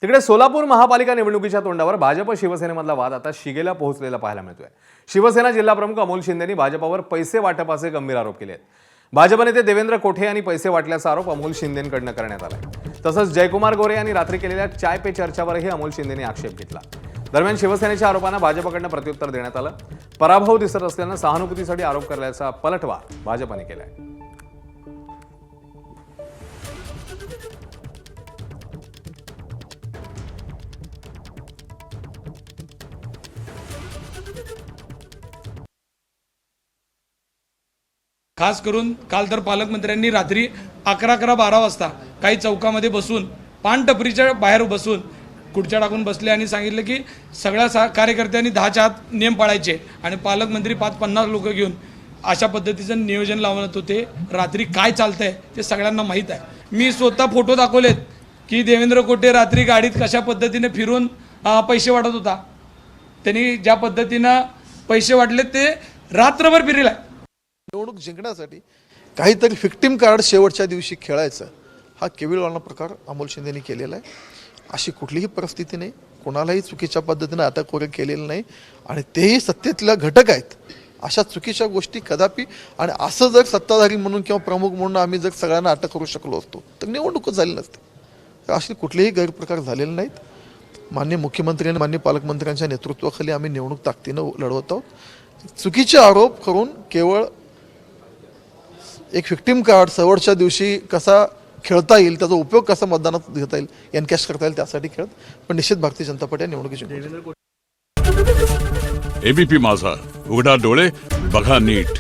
तिकडे सोलापूर महापालिका निवडणुकीच्या तोंडावर भाजप शिवसेनेमधला वाद आता शिगेला पोहोचलेला पाहायला मिळतोय। शिवसेना जिल्हा प्रमुख अमोल शिंदेंनी भाजपवर पैसे वाटपाचे गंभीर आरोप केले आहेत। भाजप नेते देवेंद्र कोठे यांनी पैसे वाटल्याचा आरोप अमोल शिंदेंकडून करण्यात आलाय। तसंच जयकुमार गोरे यांनी रात्री केलेल्या चाय पे चर्चावरही अमोल शिंदेंनी आक्षेप घेतला। दरम्यान शिवसेनेच्या आरोपांना भाजपकडून प्रत्युत्तर देण्यात आलं। पराभव दिसत असल्यानं सहानुभूतीसाठी आरोप करण्याचा पलटवार भाजपने केलाय। खास करून काल तर पालकमंत्र्यांनी रात्री 11-12 वाजता काही चौकामध्ये बसून पानटपरीच्या बाहेर बसून खुर्च्या टाकून बसले आणि सांगितलं की सगळ्या कार्यकर्त्यांनी 10च्या आत नियम पाळायचे आणि पालकमंत्री 5-50 लोक घेऊन अशा पद्धतीचं नियोजन लावत होते। रात्री काय चालतंय ते सगळ्यांना माहीत आहे। मी स्वतः फोटो दाखवलेत की देवेंद्र कोठे रात्री गाडीत कशा पद्धतीने फिरून पैसे वाटत होता। त्यांनी ज्या पद्धतीनं पैसे वाटले ते रात्रभर फिरलाय। निवडणूक जिंकण्यासाठी काहीतरी विक्टिम कार्ड शेवटच्या दिवशी खेळायचं हा केविलवाणा प्रकार अमोल शिंदेंनी केलेला आहे। अशी कुठलीही परिस्थिती नाही, कोणालाही चुकीच्या पद्धतीने अटक वगैरे केलेलं नाही आणि तेही सत्तेतल्या घटक आहेत। अशा चुकीच्या गोष्टी कदापि आणि असं जर सत्ताधारी म्हणून किंवा प्रमुख म्हणून आम्ही जर सगळ्यांना अटक करू शकलो असतो तर निवडणूकच झाली नसते। असे कुठलेही गैरप्रकार झालेले नाहीत। माननीय मुख्यमंत्री आणि माननीय पालकमंत्र्यांच्या नेतृत्वाखाली आम्ही निवडणूक ताकदीनं लढवत आहोत। चुकीचे आरोप करून केवळ एक विक्टिम कार्ड शेवटच्या दिवशी कसा खेळता येईल, त्याचा उपयोग कसा मतदानात घेता येईल, एनकॅश करता येईल त्यासाठी खेळत, पण निश्चित भारतीय जनता पार्टी निवडणुकीची। एबीपी माझा, उघडा डोळे बघा नीट।